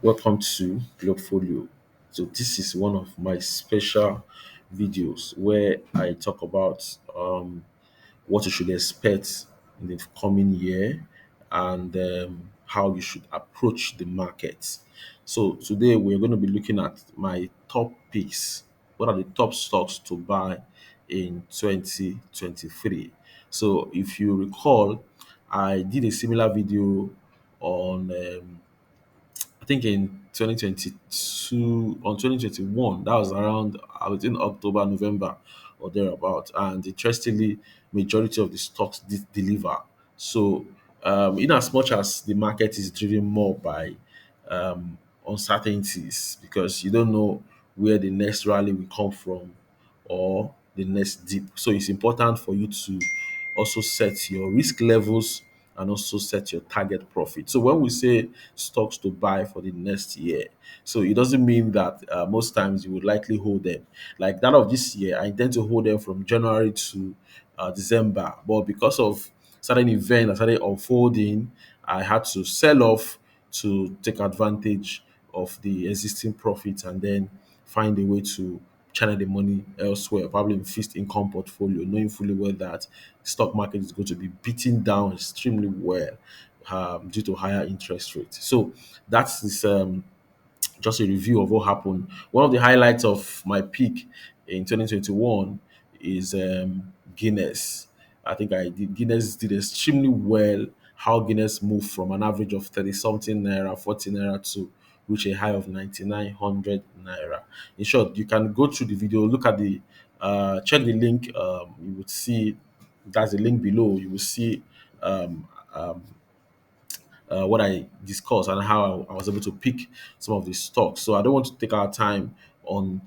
Welcome to Globefolio. So this is one of my special videos where I talk about what you should expect in the coming year and how you should approach the market. So today we're going to be looking at my top picks. What are the top stocks to buy in 2023? So if you recall, I did a similar video on I think in 2022 on 2021, that was around I was in October, November or thereabout. And interestingly, majority of the stocks did deliver. So in as much as the market is driven more by uncertainties because you don't know where the next rally will come from or the next dip. So it's important for you to also set your risk levels and also set your target profit. So when we say stocks to buy for the next year, so it doesn't mean that most times you would likely hold them. Like that of this year, I intend to hold them from January to December, but because of certain events that started unfolding, I had to sell off to take advantage of the existing profits and then find a way to channel the money elsewhere, probably in fixed income portfolio, knowing fully well that stock market is going to be beaten down extremely well due to higher interest rates. So that's this just a review of what happened. One of the highlights of my peak in 2021 is Guinness. I think I did Guinness did extremely well. How Guinness moved from an average of 30 something naira, 40 naira to reach a high of 9900 naira. In short, you can go through the video, look at the check the link. You would see that's the link below. You will see um, um, what I discussed and how I was able to pick some of the stocks. So I don't want to take our time on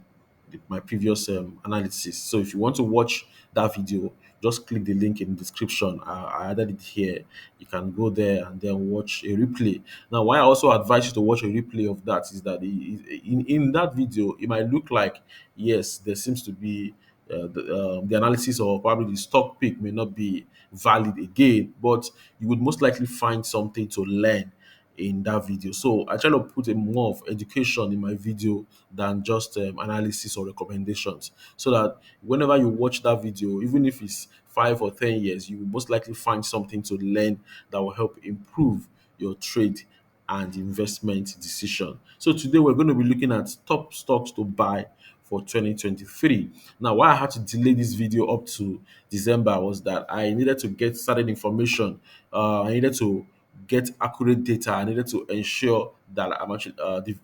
my previous analysis. So if you want to watch that video, just click the link in the description. I added it here. You can go there and then watch a replay. Now, why I also advise you to watch a replay of that is that in that video, it might look like, yes, there seems to be the analysis or probably the stock pick may not be valid again, but you would most likely find something to learn in that video. So I try to put a more of education in my video than just analysis or recommendations, so that whenever you watch that video, even if it's 5 or 10 years, you will most likely find something to learn that will help improve your trade and investment decision. So today we're going to be looking at top stocks to buy for 2023. Now, why I had to delay this video up to December was that I needed to get certain information. I needed to get accurate data. I needed to ensure that I'm actually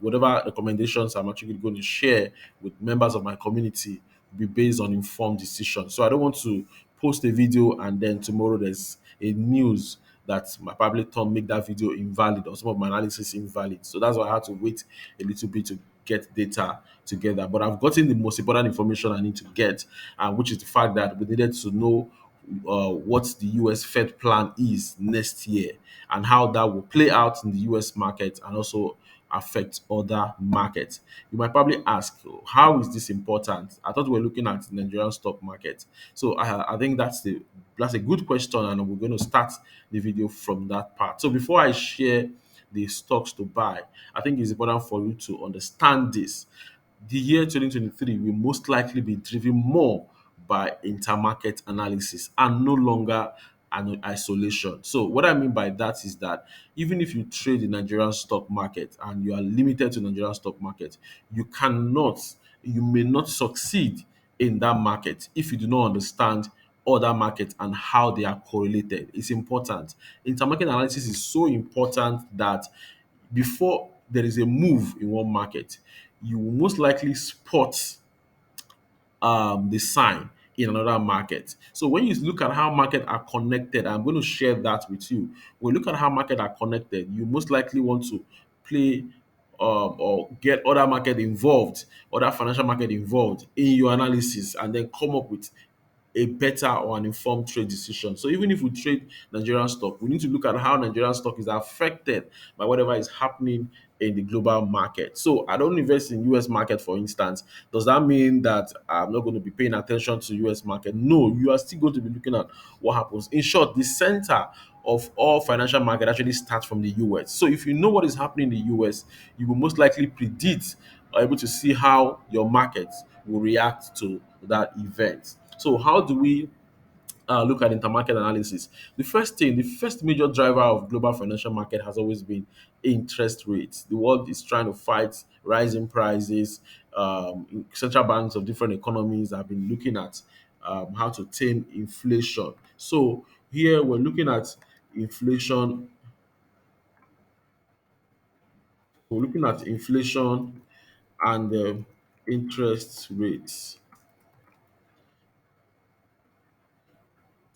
whatever recommendations I'm actually going to share with members of my community will be based on informed decisions. So I don't want to post a video and then tomorrow there's a news that my probably turn make that video invalid or some of my analysis invalid. So that's why I had to wait a little bit to get data together. But I've gotten the most important information I need to get, which is the fact that we needed to know what the US Fed plan is next year and how that will play out in the US market and also affect other markets. You might probably ask, how is this important? I thought we were looking at the Nigerian stock market. So I think that's a good question, and we're going to start the video from that part. So before I share the stocks to buy, I think it's important for you to understand this. The year 2023 will most likely be driven more by intermarket analysis and no longer an isolation. So, what I mean by that is that even if you trade the Nigerian stock market and you are limited to Nigerian stock market, you cannot, you may not succeed in that market if you do not understand other markets and how they are correlated. It's important. Intermarket analysis is so important that before there is a move in one market, you will most likely spot the sign in another market. So when you look at how markets are connected, I'm going to share that with you. When you look at how markets are connected, you most likely want to play or get other market involved, other financial market involved in your analysis, and then come up with a better or an informed trade decision. So even if we trade Nigerian stock, we need to look at how Nigerian stock is affected by whatever is happening in the global market. So I don't invest in US market, for instance. Does that mean that I'm not going to be paying attention to US market? No, you are still going to be looking at what happens. In short, the center of all financial market actually starts from the US. So if you know what is happening in the US, you will most likely predict or able to see how your market will react to that event. So how do we look at intermarket analysis? The first thing, the first major driver of global financial market has always been interest rates. The world is trying to fight rising prices. Central banks of different economies have been looking at how to tame inflation. So here we're looking at inflation. We're looking at inflation and interest rates.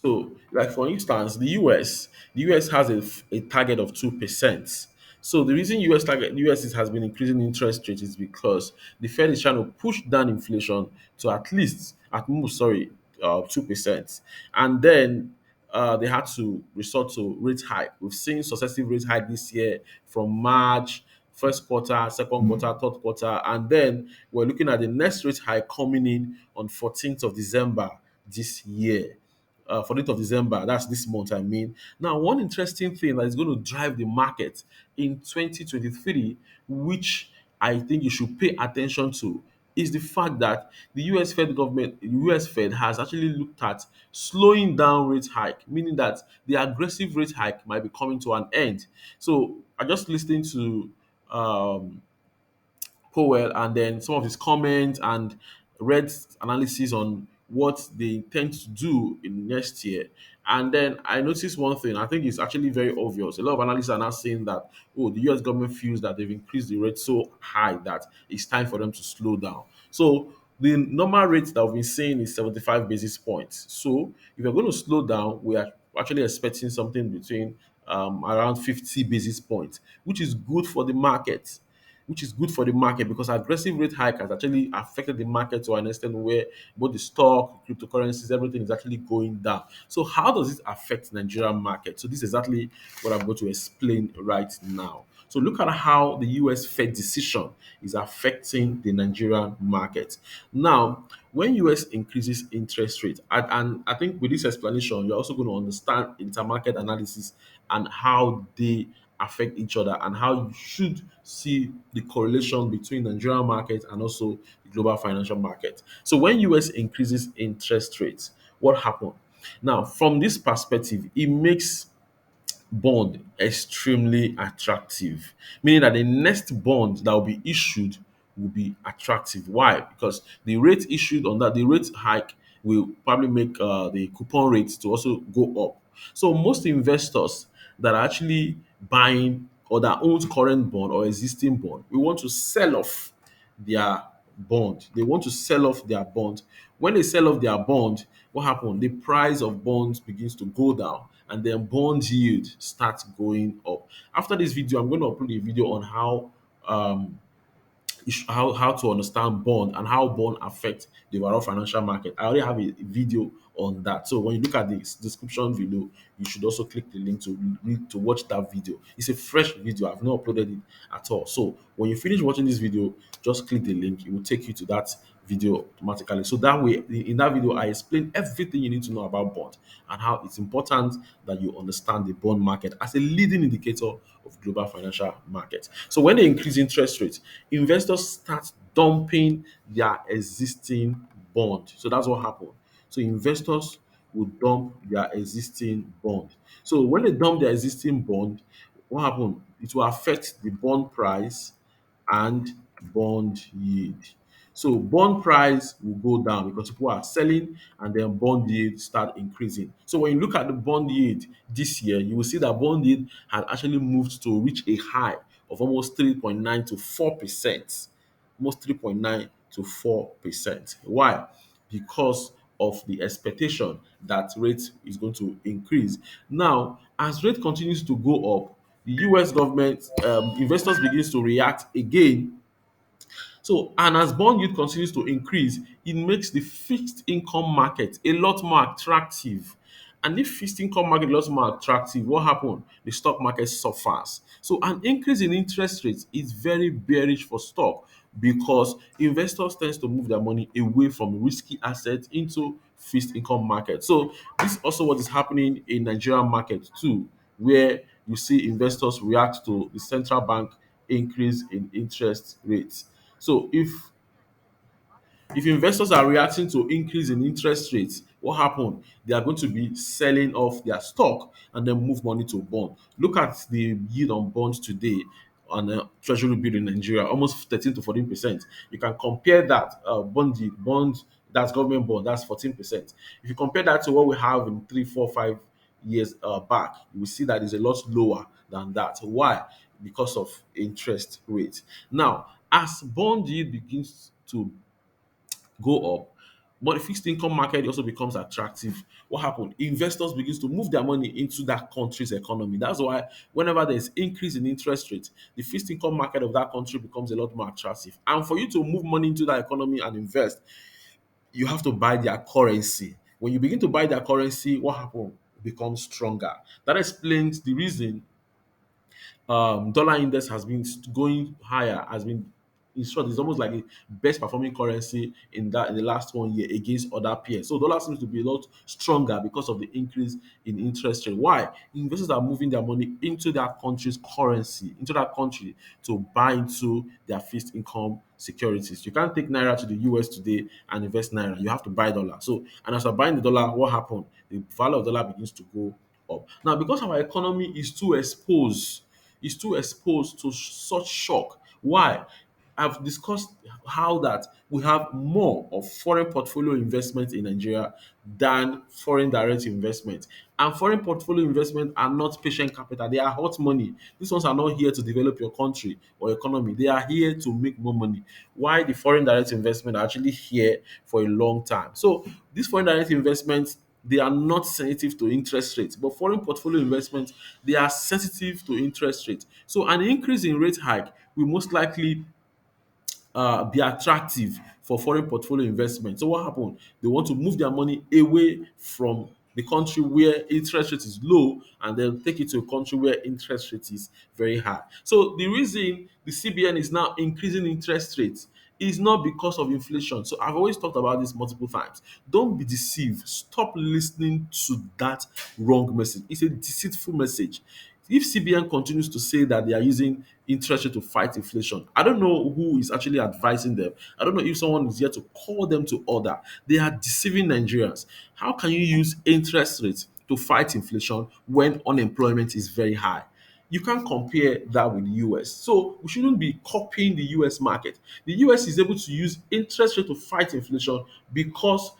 So, like for instance, the US has a target of 2%. So the reason has been increasing interest rates is because the Fed is trying to push down inflation to at least, at most, sorry, 2%, and then they had to resort to rate hike. We've seen successive rate hike this year from March, first quarter, second quarter, third quarter, and then we're looking at the next rate hike coming in on 14th of December this year. 14th of December, that's this month, I mean. Now, one interesting thing that is going to drive the market in 2023, which I think you should pay attention to, is the fact that the US Fed has actually looked at slowing down rate hike, meaning that the aggressive rate hike might be coming to an end. So I just listening to um, Powell and then some of his comments and read analysis on what they intend to do in next year. And then I noticed one thing, I think it's actually very obvious. A lot of analysts are now saying that, oh, the US government feels that they've increased the rate so high that it's time for them to slow down. So the normal rate that we've been seeing is 75 basis points. So if you're going to slow down, we are actually expecting something between around 50 basis points, which is good for the market, because aggressive rate hike has actually affected the market to an extent where both the stock, cryptocurrencies, everything is actually going down. So how does it affect Nigerian market? So this is exactly what I'm going to explain right now. So look at how the US Fed decision is affecting the Nigerian market. Now, when US increases interest rate, and I think with this explanation, you're also going to understand intermarket analysis and how they affect each other and how you should see the correlation between Nigerian market and also the global financial market. So when US increases interest rates, what happened? Now, from this perspective, it makes bond extremely attractive, meaning that the next bond that will be issued will be attractive. Why? Because the rate issued on that, the rate hike will probably make the coupon rate to also go up. So most investors that are actually buying or that owns current bond or existing bond, we want to sell off their bond. They want to sell off their bond. When they sell off their bond, what happens? The price of bonds begins to go down and then bond yield starts going up. After this video, I'm going to upload a video on um, how to understand bond and how bond affect the overall financial market. I already have a video on that. So when you look at the description below, you should also click the link to read to watch that video. It's a fresh video. I've not uploaded it at all. So when you finish watching this video, just click the link. It will take you to that video automatically. So that way, in that video, I explain everything you need to know about bond and how it's important that you understand the bond market as a leading indicator of global financial market. So when they increase interest rates, investors start dumping their existing bond. So that's what happened. So investors will dump their existing bond. So when they dump their existing bond, what happened? It will affect the bond price and bond yield. So bond price will go down because people are selling and then bond yield start increasing. So when you look at the bond yield this year, you will see that bond yield has actually moved to reach a high of almost 3.9 to 4%. Almost 3.9 to 4%. Why? Because of the expectation that rate is going to increase. Now, as rate continues to go up, the US government investors begins to react again. So, and as bond yield continues to increase, it makes the fixed income market a lot more attractive. And if fixed income market is more attractive, what happens? The stock market suffers. So an increase in interest rates is very bearish for stock because investors tend to move their money away from risky assets into fixed income market. So this is also what is happening in Nigerian market too. where you see investors react to the central bank increase in interest rates. So if investors are reacting to increase in interest rates, what happened? They are going to be selling off their stock and then move money to bond. Look at the yield on bonds today on a treasury bill in Nigeria, almost 13 to 14%. You can compare that bond that's government bond, that's 14%. If you compare that to what we have in 3, 4, 5 years back, you will see that it's a lot lower than that. Why? Because of interest rate. Now, as bond yield begins to go up, but the fixed income market also becomes attractive. What happened? Investors begins to move their money into that country's economy. That's why whenever there's increase in interest rate, the fixed income market of that country becomes a lot more attractive. And for you to move money into that economy and invest, you have to buy their currency. When you begin to buy their currency, what happens? Becomes stronger. That explains the reason dollar index has been going higher, has been, in short, it's almost like the best performing currency in the last 1 year against other peers. So dollar seems to be a lot stronger because of the increase in interest rate. Why? Investors are moving their money into their country's currency, into that country to buy into their fixed income securities. You can't take naira to the US today and invest naira. You have to buy dollar. So, and as you're buying the dollar, what happened? The value of dollar begins to go up. Now, because our economy is too exposed to such shock. Why? I've discussed how that we have more of foreign portfolio investment in Nigeria than foreign direct investment. And foreign portfolio investment are not patient capital, they are hot money. These ones are not here to develop your country or economy, they are here to make more money. Why the foreign direct investment are actually here for a long time. So these foreign direct investments, they are not sensitive to interest rates, but foreign portfolio investments, they are sensitive to interest rates. So an increase in rate hike will most likely be attractive for foreign portfolio investment. So what happened? They want to move their money away from the country where interest rate is low and then take it to a country where interest rate is very high. So the reason the CBN is now increasing interest rates is not because of inflation. So I've always talked about this multiple times. Don't be deceived. Stop listening to that wrong message. It's a deceitful message. If CBN continues to say that they are using interest rate to fight inflation, I don't know who is actually advising them. I don't know if someone is here to call them to order. They are deceiving Nigerians. How can you use interest rates to fight inflation when unemployment is very high? You can't compare that with the US. So we shouldn't be copying the US market. The US is able to use interest rate to fight inflation because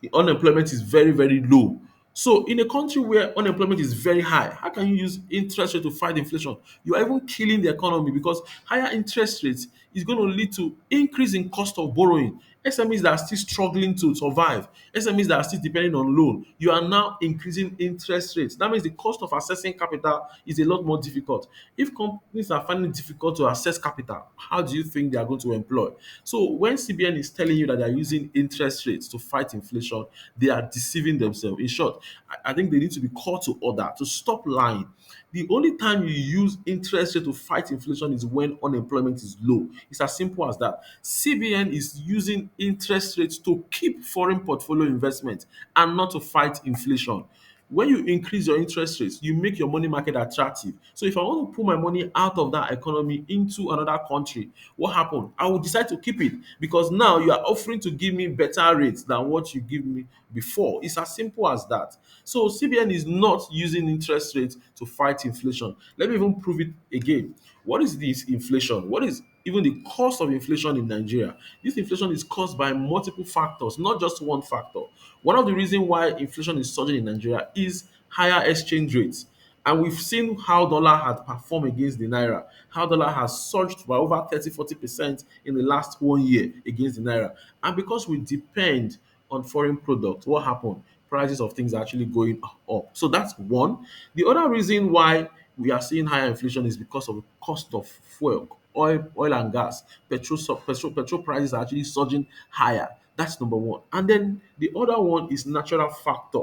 the unemployment is very, very low. So in a country where unemployment is very high, how can you use interest rate to fight inflation? You are even killing the economy because higher interest rates is going to lead to increase in cost of borrowing. SMEs that are still struggling to survive, SMEs that are still depending on loan, you are now increasing interest rates. That means the cost of accessing capital is a lot more difficult. If companies are finding it difficult to access capital, how do you think they are going to employ? So when CBN is telling you that they are using interest rates to fight inflation, they are deceiving themselves. In short, I think they need to be called to order to stop lying. The only time you use interest rate to fight inflation is when unemployment is low. It's as simple as that. CBN is using interest rates to keep foreign portfolio investment and not to fight inflation. When you increase your interest rates, you make your money market attractive. So if I want to pull my money out of that economy into another country, what happen? I will decide to keep it because now you are offering to give me better rates than what you give me before. It's as simple as that. So CBN is not using interest rates to fight inflation. Let me even prove it again. What is this inflation? What is even the cause of inflation in Nigeria? This inflation is caused by multiple factors, not just one factor. One of the reasons why inflation is surging in Nigeria is higher exchange rates. And we've seen how dollar had performed against the naira, how dollar has surged by over 30, 40% in the last 1 year against the naira. And because we depend on foreign products, what happened? Prices of things are actually going up. So that's one. The other reason why we are seeing higher inflation is because of the cost of fuel, oil and gas. Petrol prices are actually surging higher. That's number one. And then the other one is natural factor,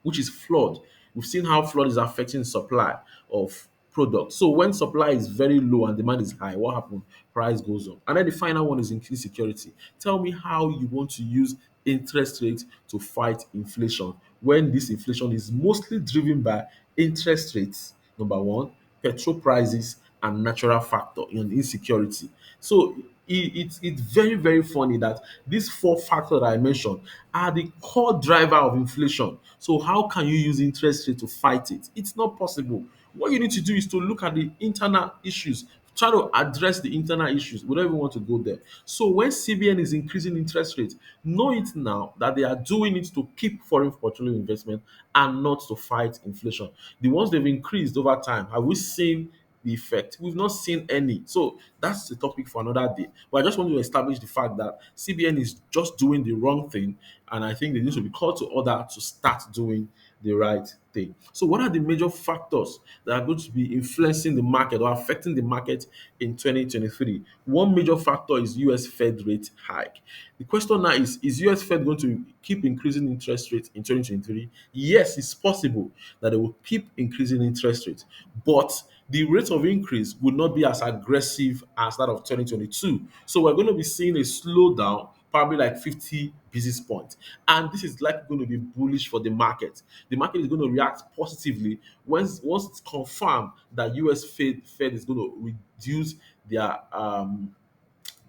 which is flood. We've seen how flood is affecting supply of products. So when supply is very low and demand is high, what happens? Price goes up. And then the final one is increased security. Tell me how you want to use interest rates to fight inflation when this inflation is mostly driven by interest rates, number one, petrol prices, and natural factor in insecurity. So it's very, very funny that these four factors that I mentioned are the core driver of inflation. So how can you use interest rate to fight it? It's not possible. What you need to do is to look at the internal issues, try to address the internal issues. We don't even want to go there. So when CBN is increasing interest rates, know it now that they are doing it to keep foreign portfolio investment and not to fight inflation. The ones they've increased over time, have we seen the effect? We've not seen any. So that's the topic for another day. But I just want to establish the fact that CBN is just doing the wrong thing, and I think they need to be called to order to start doing the right thing. So, what are the major factors that are going to be influencing the market or affecting the market in 2023? One major factor is US Fed rate hike. The question now is US Fed going to keep increasing interest rates in 2023? Yes, it's possible that they will keep increasing interest rates, but the rate of increase would not be as aggressive as that of 2022. So we're going to be seeing a slowdown, probably like 50 basis points. And this is likely going to be bullish for the market. The market is going to react positively once it's confirmed that US Fed is going to reduce their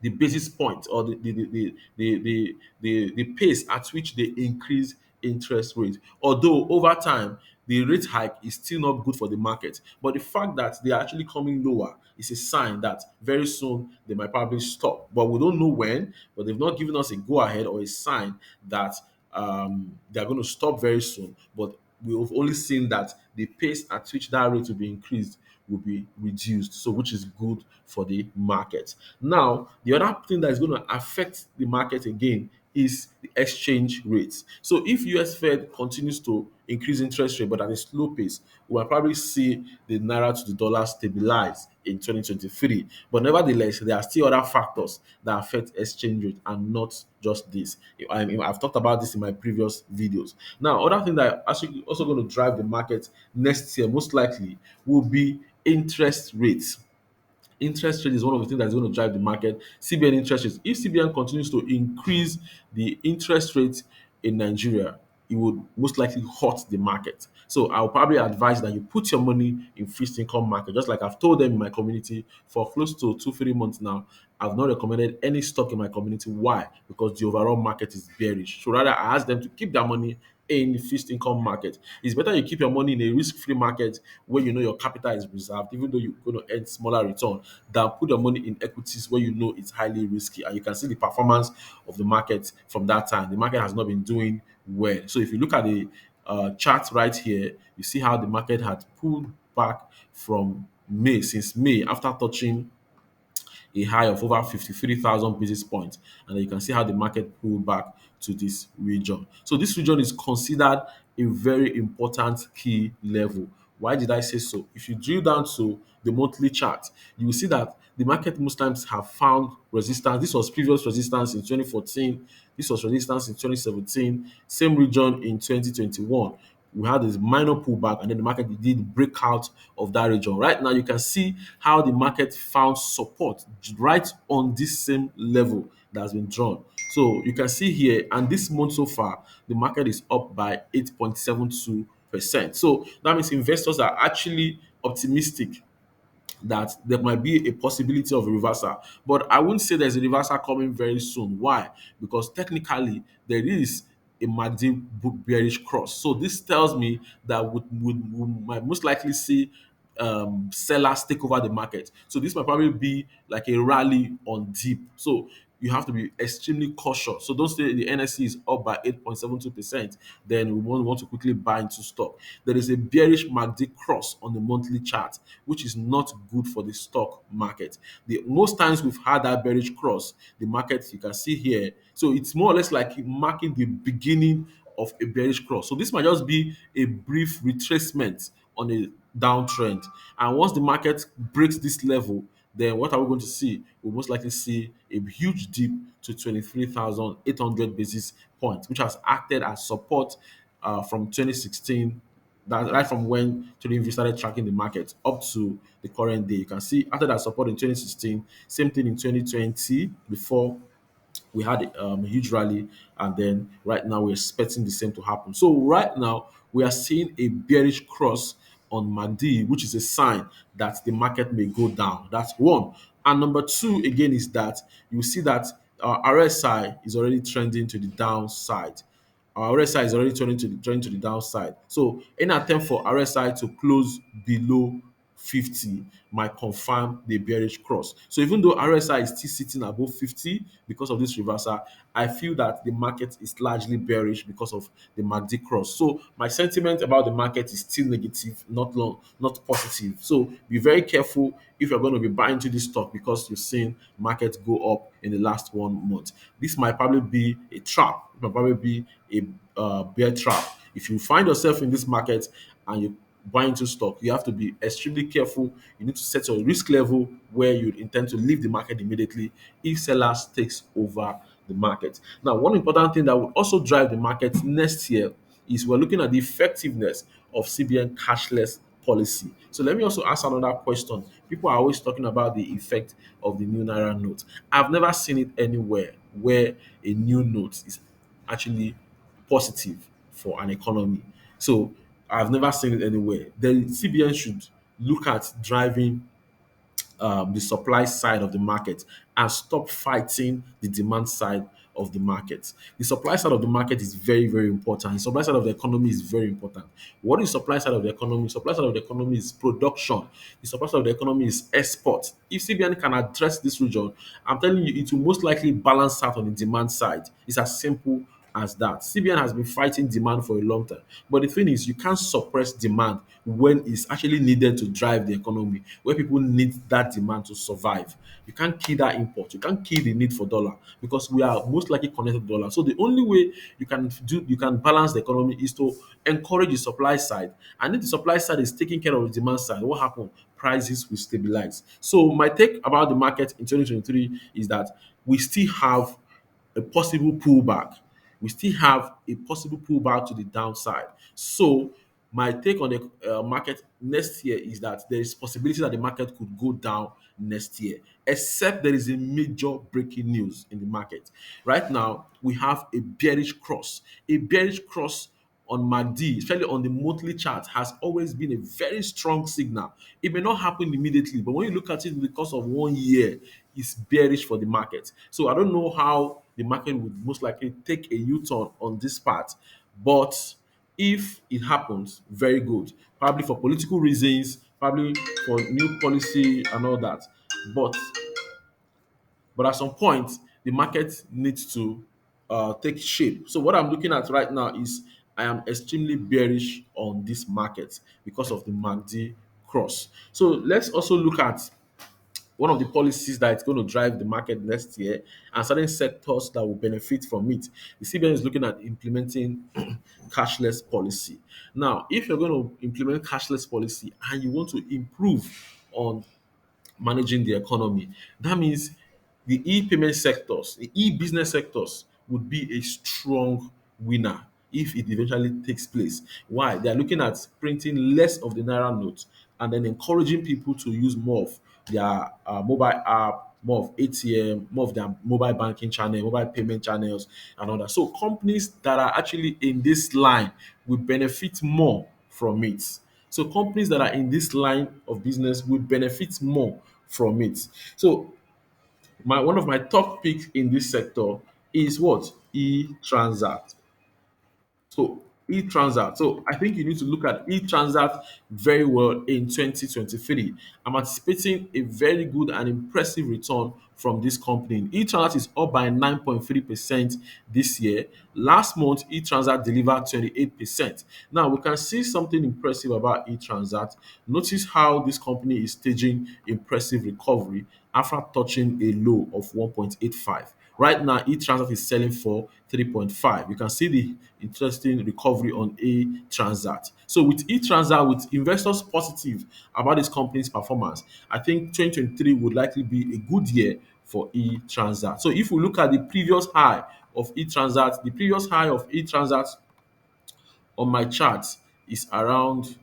the basis point or the pace at which they increase interest rate. Although over time the rate hike is still not good for the market, but the fact that they are actually coming lower is a sign that very soon they might probably stop. But we don't know when, but they've not given us a go ahead or a sign that they're going to stop very soon. But we've only seen that the pace at which that rate will be increased will be reduced, so which is good for the market. Now, the other thing that is going to affect the market again is the exchange rates. So if US Fed continues to increase interest rate but at a slow pace, we will probably see the naira to the dollar stabilize in 2023. But nevertheless, there are still other factors that affect exchange rate and not just this. I've talked about this in my previous videos. Now, other thing that actually also going to drive the market next year most likely will be interest rates. Interest rate is one of the things that's going to drive the market. CBN interest rates. If CBN continues to increase the interest rate in Nigeria, it would most likely hurt the market. So I'll probably advise that you put your money in fixed income market, just like I've told them in my community for close to 2 3 months now. I've not recommended any stock in my community. Why? Because the overall market is bearish. So rather, I ask them to keep their money in the fixed income market. It's better you keep your money in a risk-free market where you know your capital is reserved, even though you're going to earn smaller return, than put your money in equities where you know it's highly risky. And you can see the performance of the market from that time. The market has not been doing well. So if you look at the chart right here, you see how the market had pulled back from May, since May, after touching a high of over 53,000 basis points. And then you can see how the market pulled back to this region. So this region is considered a very important key level. Why did I say so? If you drill down to the monthly chart, you will see that the market most times have found resistance. This was previous resistance in 2014. This was resistance in 2017. Same region in 2021. We had this minor pullback and then the market did break out of that region. Right now, you can see how the market found support right on this same level that has been drawn. So you can see here, and this month so far, the market is up by 8.72%. So that means investors are actually optimistic that there might be a possibility of a reversal. But I wouldn't say there's a reversal coming very soon. Why? Because technically there is a MACD bearish cross. So this tells me that we might most likely see sellers take over the market. So this might probably be like a rally on dip. So you have to be extremely cautious. So don't say the NSE is up by 8.72%, then we won't want to quickly buy into stock. There is a bearish MACD cross on the monthly chart, which is not good for the stock market. The most times we've had that bearish cross, the market you can see here. So it's more or less like marking the beginning of a bearish cross. So this might just be a brief retracement on a downtrend. And once the market breaks this level, then what are we going to see? We'll most likely see a huge dip to 23,800 basis points, which has acted as support from 2016, that right from when TradingView started tracking the market up to the current day. You can see after that support in 2016, same thing in 2020 before we had a huge rally, and then right now we're expecting the same to happen. So right now we are seeing a bearish cross on MACD, which is a sign that the market may go down. That's one. And number two, again, is that you see that RSI is already trending to the downside. Our RSI is already turning to the downside. So any attempt for RSI to close below 50 might confirm the bearish cross. So even though RSI is still sitting above 50 because of this reversal, I feel that the market is largely bearish because of the MACD cross. So my sentiment about the market is still negative, not positive. So be very careful if you're going to be buying into this stock because you've seen market go up in the last 1 month. This might probably be a trap. It might probably be a bear trap. If you find yourself in this market and you buy into stock, you have to be extremely careful. You need to set your risk level where you intend to leave the market immediately if sellers takes over the market. Now, one important thing that will also drive the market next year is we're looking at the effectiveness of CBN cashless policy. So let me also ask another question. People are always talking about the effect of the new Naira note. I've never seen it anywhere where a new note is actually positive for an economy. So I've never seen it anywhere. The CBN should look at driving the supply side of the market and stop fighting the demand side of the market. The supply side of the market is very, very important. The supply side of the economy is very important. What is supply side of the economy? Supply side of the economy is production. The supply side of the economy is export. If CBN can address this region, I'm telling you, it will most likely balance out on the demand side. It's as simple as that. CBN has been fighting demand for a long time. But the thing is, you can't suppress demand when it's actually needed to drive the economy, where people need that demand to survive. You can't kill that import. You can't kill the need for dollar because we are most likely connected to dollar. So the only way you can balance the economy is to encourage the supply side. And if the supply side is taking care of the demand side, what happens? Prices will stabilize. So my take about the market in 2023 is that we still have a possible pullback. We still have a possible pullback to the downside. So my take on the market next year is that there is possibility that the market could go down next year, except there is a major breaking news in the market. Right now, we have a bearish cross. A bearish cross on MACD, especially on the monthly chart, has always been a very strong signal. It may not happen immediately, but when you look at it in the course of 1 year, it's bearish for the market. So I don't know how the market would most likely take a U-turn on this part, but if it happens, very good. Probably for political reasons, probably for new policy and all that. But at some point, the market needs to take shape. So what I'm looking at right now is I am extremely bearish on this market because of the MACD cross. So let's also look at one of the policies that is going to drive the market next year and certain sectors that will benefit from it. The CBN is looking at implementing cashless policy. Now, if you're going to implement cashless policy and you want to improve on managing the economy. That means the e-payment sectors, the e-business sectors would be a strong winner if it eventually takes place. Why? They are looking at printing less of the Naira notes and then encouraging people to use more of their mobile app, more of ATM, more of their mobile banking channel, mobile payment channels, and all that. So companies that are actually in this line will benefit more from it. So companies that are in this line of business will benefit more from it. So my one of my top picks in this sector is what? E-transact. So E-transact. So I think you need to look at E-transact very well in 2023. I'm anticipating a very good and impressive return from this company. E-transact is up by 9.3% this year. Last month, E-transact delivered 28%. Now we can see something impressive about E-transact. Notice how this company is staging impressive recovery after touching a low of 1.85. Right now, E-Transact is selling for 3.5. You can see the interesting recovery on E-Transact. So with E-Transact, with investors positive about this company's performance, I think 2023 would likely be a good year for E-Transact. So if we look at the previous high of E-Transact, the previous high of E-Transact on my chart is around,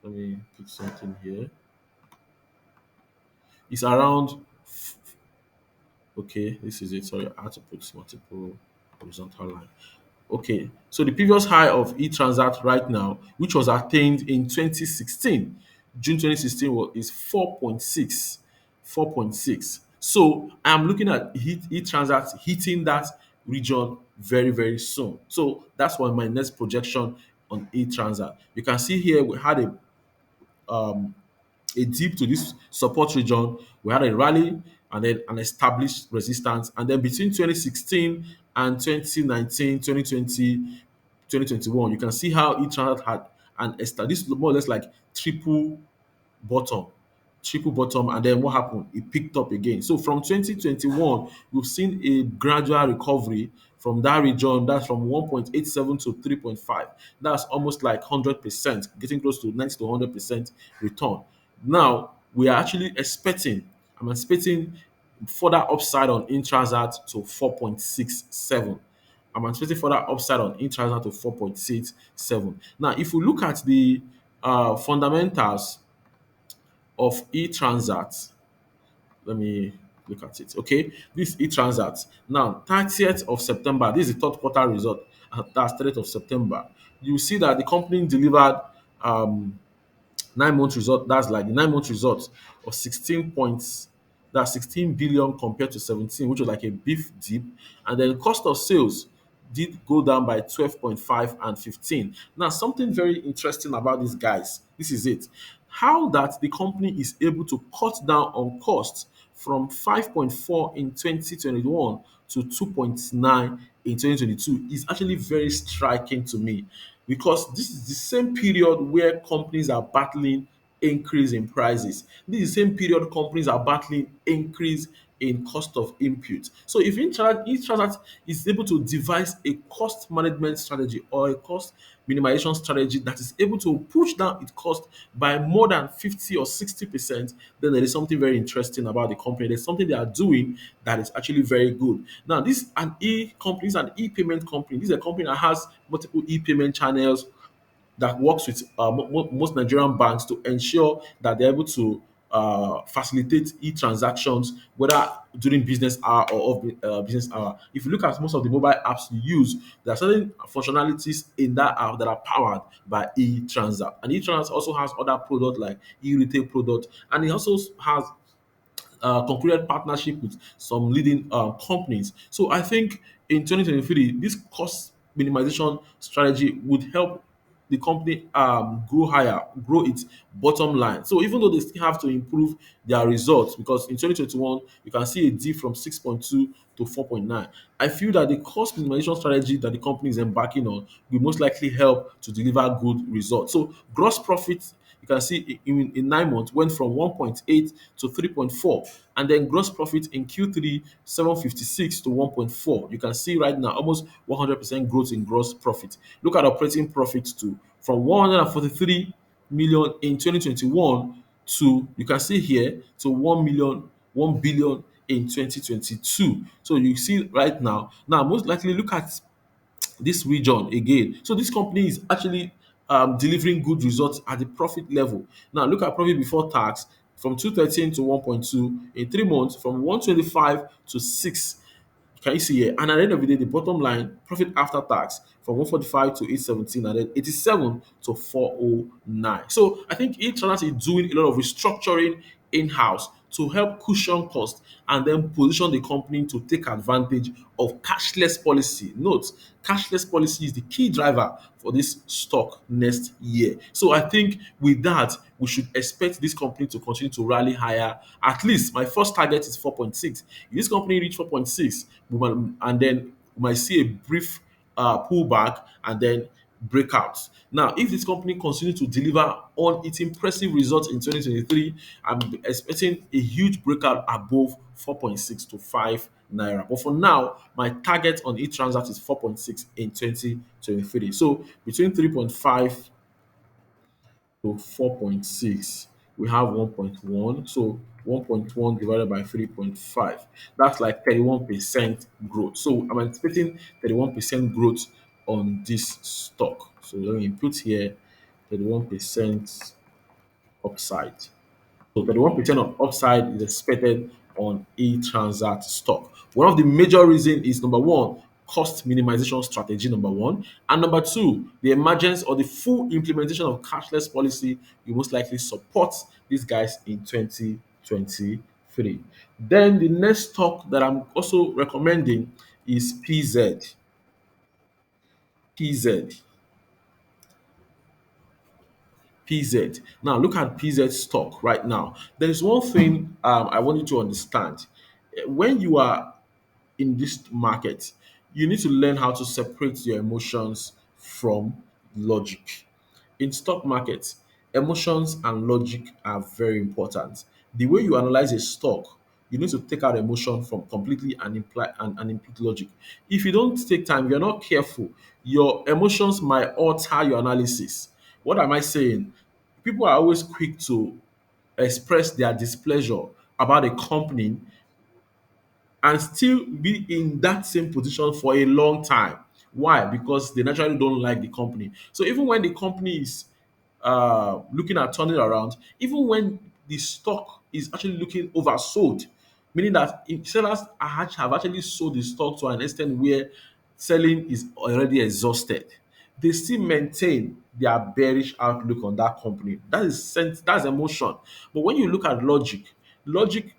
let me put something here, it's around, okay, this is it. Sorry, I had to put multiple horizontal line. Okay, so the previous high of E-transact right now, which was attained in 2016, June 2016 is 4.6, 4.6. So I'm looking at E-transact hitting that region very, very soon. So that's why my next projection on E-transact. You can see here we had a dip to this support region. We had a rally and then an established resistance. And then between 2016 and 2019, 2020, 2021, you can see how each chart had an established, this is more or less like triple bottom, triple bottom, and then what happened? It picked up again. So from 2021, we've seen a gradual recovery from that region. That's from 1.87 to 3.5. That's almost like 100%, getting close to 90 to 100% return. Now we are actually expecting. I'm expecting further upside on Intrazat to 4.67. I'm anticipating further upside on Intrazat to 4.67. Now, if we look at the fundamentals of E-transact. Let me look at it. Okay, this E-transact. Now, 30th of September, this is the third quarter result. That's 30th of September. You see that the company delivered 9 month result. That's like the 9 month result of 16 points. That's 16 billion compared to 17, which was like a beef dip. And then cost of sales did go down by 12.5 and 15. Now, something very interesting about these guys. This is it. How that the company is able to cut down on costs from 5.4 in 2021 to 2.9 in 2022 is actually very striking to me, because this is the same period where companies are battling increase in prices. This is the same period companies are battling increase in cost of input. So if Intransact is able to devise a cost management strategy or a cost minimization strategy that is able to push down its cost by more than 50 or 60%, then there is something very interesting about the company. There's something they are doing that is actually very good. Now, this is an e-company, is an e-payment company. This is a company that has multiple e-payment channels, that works with most Nigerian banks to ensure that they're able to facilitate e-transactions, whether during business hour or off business hour. If you look at most of the mobile apps you use, there are certain functionalities in that app that are powered by e-transact. And e-transact also has other products like e-retail product, and it also has concluded partnership with some leading companies. So I think in 2023, this cost minimization strategy would help the company grow higher, grow its bottom line. So even though they still have to improve their results, because in 2021 you can see a dip from 6.2 to 4.9. I feel that the cost minimization strategy that the company is embarking on will most likely help to deliver good results. So gross profit, you can see in 9 months went from 1.8 to 3.4, and then gross profit in Q3 756 to 1.4. You can see right now almost 100% growth in gross profit. Look at operating profits too, from 143 million in 2021 to, you can see here, to 1 billion in 2022. So you see right now most likely look at this region again. So this company is actually delivering good results at the profit level. Now look at profit before tax from 213 to 1.2 in 3 months, from 125 to 6. Can you see here? And at the end of the day, the bottom line, profit after tax from 145 to 817, and then 87 to 409. So I think eTransact is doing a lot of restructuring in-house to help cushion cost and then position the company to take advantage of cashless policy. Note, cashless policy is the key driver for this stock next year. So I think with that, we should expect this company to continue to rally higher. At least my first target is 4.6. If this company reach 4.6, and then we might see a brief pullback and then breakouts. Now, if this company continues to deliver on its impressive results in 2023, I'm expecting a huge breakout above 4.6 to 5 naira. But for now, my target on each transact is 4.6 in 2023. So between 3.5 to 4.6, we have 1.1. So 1.1 divided by 3.5, that's like 31% growth. So I'm anticipating 31% growth on this stock. So let me put here 31% upside. So 31% of upside is expected on E-Transact stock. One of the major reasons is number one, cost minimization strategy, number one. And number two, the emergence or the full implementation of cashless policy will most likely support these guys in 2023. Then the next stock that I'm also recommending is PZ. PZ. PZ. Now look at PZ stock right now. There is one thing I want you to understand. When you are in this market, you need to learn how to separate your emotions from logic. In stock market, emotions and logic are very important. The way you analyze a stock, you need to take out emotion from completely and imply and input logic. If you don't take time, if you're not careful, your emotions might alter your analysis. What am I saying? People are always quick to express their displeasure about a company and still be in that same position for a long time. Why? Because they naturally don't like the company. So even when the company is looking at turning around, even when the stock is actually looking oversold, meaning that if sellers have actually sold the stock to an extent where selling is already exhausted, they still maintain their bearish outlook on that company. That is sense, that's emotion. But when you look at logic, logic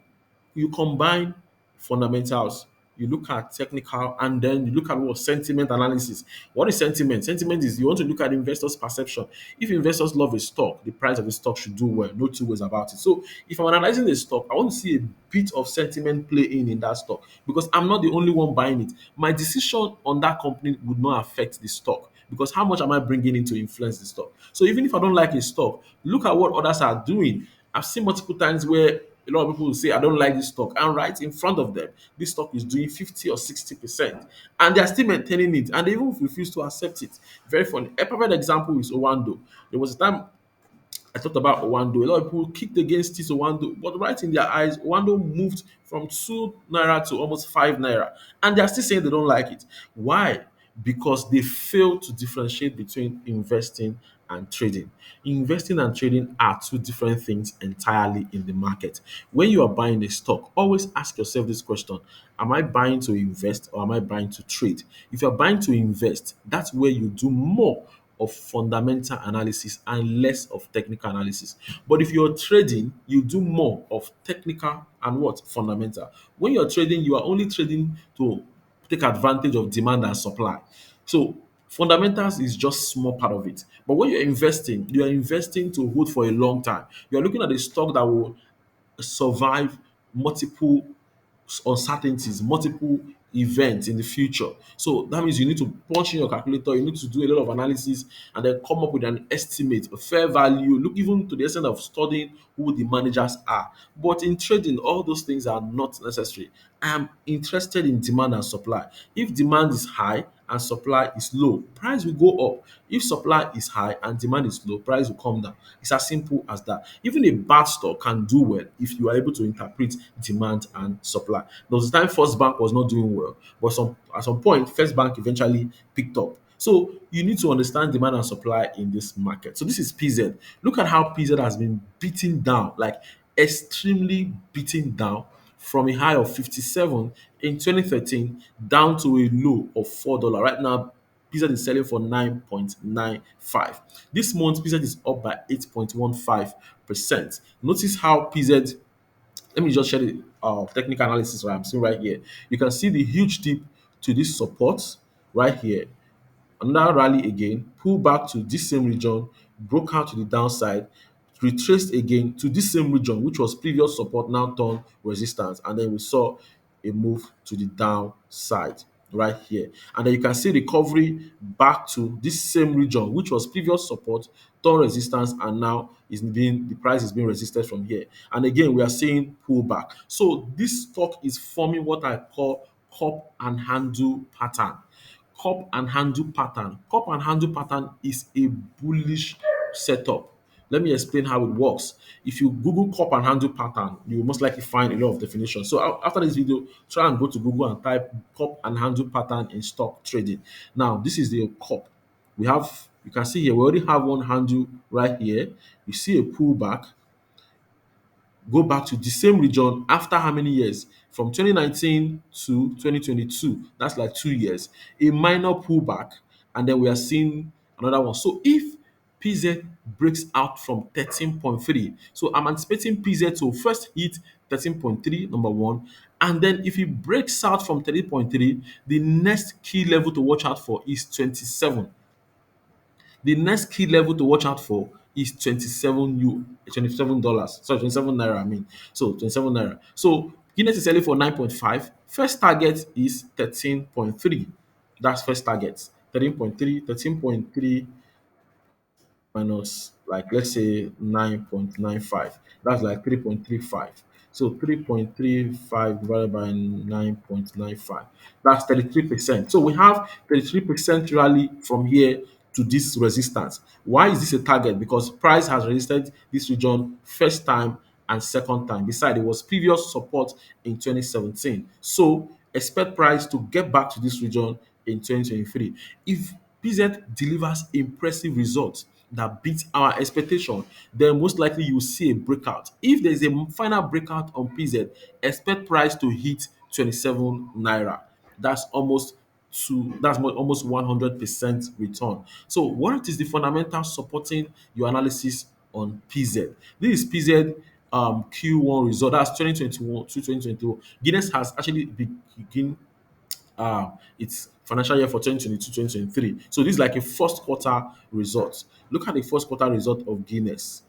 you combine fundamentals, you look at technical, and then you look at what sentiment analysis. What is sentiment? Sentiment is you want to look at investors' perception. If investors love a stock, the price of the stock should do well. No two ways about it. So if I'm analyzing the stock, I want to see a bit of sentiment play in that stock because I'm not the only one buying it. My decision on that company would not affect the stock because how much am I bringing in to influence the stock? So even if I don't like a stock, look at what others are doing. I've seen multiple times where a lot of people will say, I don't like this stock. And right in front of them, this stock is doing 50 or 60%. And they are still maintaining it. And they even refuse to accept it. Very funny. A perfect example is Owando. There was a time I talked about Owando. A lot of people kicked against this Owando, but right in their eyes, Owando moved from 2 naira to almost 5 naira. And they are still saying they don't like it. Why? Because they fail to differentiate between investing and trading. Investing and trading are two different things entirely in the market. When you are buying a stock, always ask yourself this question: am I buying to invest or am I buying to trade? If you're buying to invest, that's where you do more of fundamental analysis and less of technical analysis. But if you're trading, you do more of technical and what? Fundamental. When you're trading, you are only trading to take advantage of demand and supply. So fundamentals is just small part of it. But when you're investing to hold for a long time. You're looking at a stock that will survive multiple uncertainties, multiple events in the future. So that means you need to punch in your calculator, you need to do a lot of analysis and then come up with an estimate, a fair value, look even to the extent of studying who the managers are. But in trading, all those things are not necessary. I am interested in demand and supply. If demand is high and supply is low, price will go up. If supply is high and demand is low, price will come down. It's as simple as that. Even a bad stock can do well if you are able to interpret demand and supply. There was a time First Bank was not doing well, but at some point, First Bank eventually picked up. So you need to understand demand and supply in this market. So this is PZ. Look at how PZ has been beaten down, like extremely beaten down from a high of 57 in 2013 down to a low of $4. Right now, PZ is selling for 9.95. This month, PZ is up by 8.15%. Notice how PZ, let me just share the technical analysis right I'm seeing right here. You can see the huge dip to this support right here. Another rally again, pull back to this same region, broke out to the downside, retraced again to this same region, which was previous support, now turned resistance, and then we saw a move to the downside right here. And then you can see recovery back to this same region, which was previous support, turn resistance, and now is being the price is being resisted from here. And again, we are seeing pullback. So this stock is forming what I call cup and handle pattern. Cup and handle pattern. Cup and handle pattern is a bullish setup. Let me explain how it works. If you Google cup and handle pattern, you will most likely find a lot of definitions. So after this video, try and go to Google and type cup and handle pattern in stock trading. Now, this is the cup. You can see here, we already have one handle right here. You see a pullback. go back to the same region after how many years? From 2019 to 2022. That's like 2 years. A minor pullback, and then we are seeing another one. So if PZ breaks out from 13.3, so I'm anticipating PZ to first hit 13.3, number one, and then if it breaks out from 13.3, the next key level to watch out for is 27. The next key level to watch out for is 27 dollars. Sorry, 27 naira. I mean, so 27 naira. So Guinness is selling for 9.5. First target is 13.3. That's first target. 13.3, 13.3 minus, like, let's say 9.95. That's like 3.35. So 3.35 divided by 9.95. That's 33%. So we have 33% rally from here to this resistance. Why is this a target? Because price has resisted this region first time and second time. Besides, it was previous support in 2017. So expect price to get back to this region in 2023. If PZ delivers impressive results that beat our expectation, then most likely you will see a breakout. If there's a final breakout on PZ, expect price to hit 27 naira. That's almost almost 100% return. So what is the fundamental supporting your analysis on PZ? This is PZ Q1 result. That's 2021 to 2022. Guinness has actually begin its financial year for 2022-2023. So this is like a first quarter result. Look at the first quarter result of Guinness.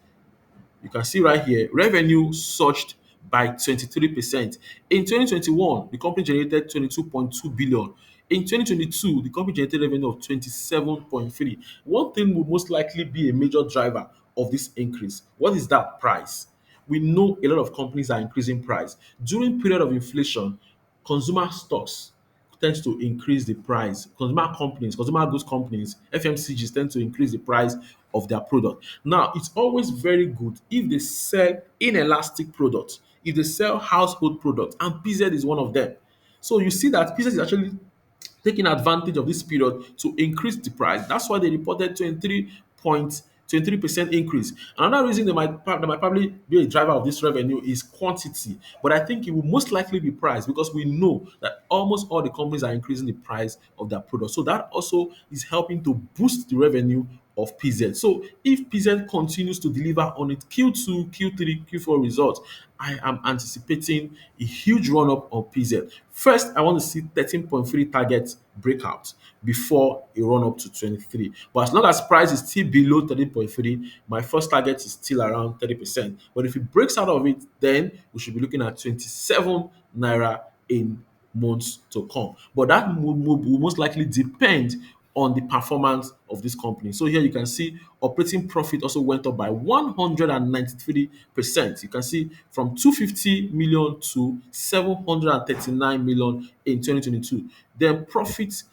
You can see right here, revenue surged by 23%. In 2021, the company generated 22.2 billion. In 2022, the company generated revenue of 27.3. One thing will most likely be a major driver of this increase. What is that? Price. We know a lot of companies are increasing price. During period of inflation, consumer stocks tends to increase the price. Consumer companies, consumer goods companies, FMCGs tend to increase the price of their product. Now, it's always very good if they sell inelastic products, if they sell household products, and PZ is one of them. So you see that PZ is actually taking advantage of this period to increase the price. That's why they reported 23% increase. Another reason that might probably be a driver of this revenue is quantity, but I think it will most likely be price because we know that almost all the companies are increasing the price of their products. So that also is helping to boost the revenue of PZ. So if PZ continues to deliver on its Q2, Q3, Q4 results, I am anticipating a huge run up on PZ. First, I want to see 13.3 target breakout before a run up to 23. But as long as price is still below 13.3, my first target is still around 30%. But if it breaks out of it, then we should be looking at 27 naira in months to come. But that will most likely depend on the performance of this company. So here you can see operating profit also went up by 193%. You can see from 250 million to 739 million in 2022. Then profit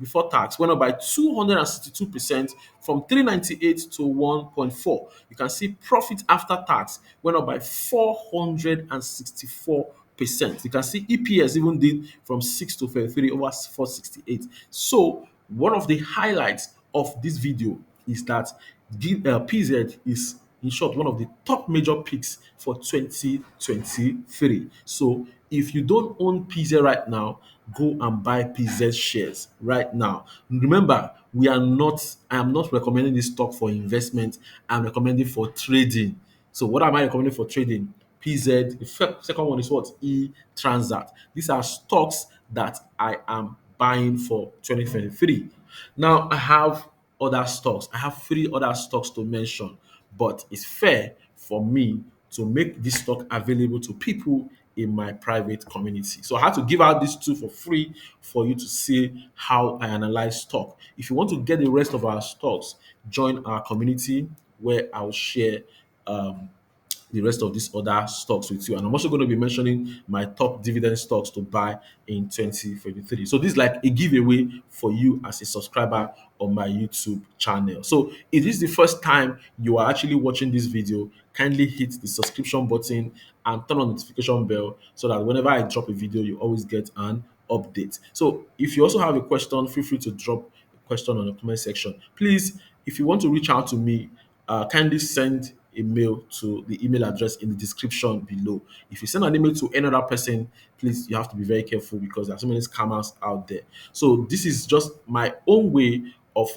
before tax went up by 262% from 398 to 1.4. You can see profit after tax went up by 464%. You can see EPS even did from 6 to 33 over 468. So one of the highlights of this video is that PZ is, in short, one of the top major picks for 2023. So if you don't own PZ right now, go and buy PZ shares right now. Remember, I am not recommending this stock for investment. I'm recommending for trading. So what am I recommending for trading? PZ. The second one is what? E-transact. These are stocks that I am buying for 2023. Now I have other stocks. I have three other stocks to mention, but it's fair for me to make this stock available to people in my private community. So I had to give out these two for free for you to see how I analyze stock. If you want to get the rest of our stocks, join our community where I'll share the rest of these other stocks with you. And I'm also going to be mentioning my top dividend stocks to buy in 2023. So this is like a giveaway for you as a subscriber on my YouTube channel. So if this is the first time you are actually watching this video, kindly hit the subscription button and turn on the notification bell so that whenever I drop a video, you always get an update. So if you also have a question, feel free to drop a question on the comment section. Please, if you want to reach out to me, kindly send a mail to the email address in the description below. If you send an email to another person, please, you have to be very careful because there are so many scammers out there. So this is just my own way of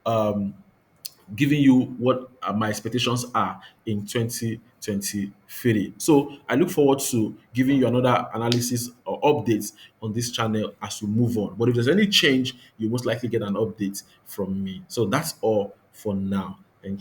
um, giving you what my expectations are in 2023. So I look forward to giving you another analysis or updates on this channel as we move on. But if there's any change, you most likely get an update from me. So that's all for now.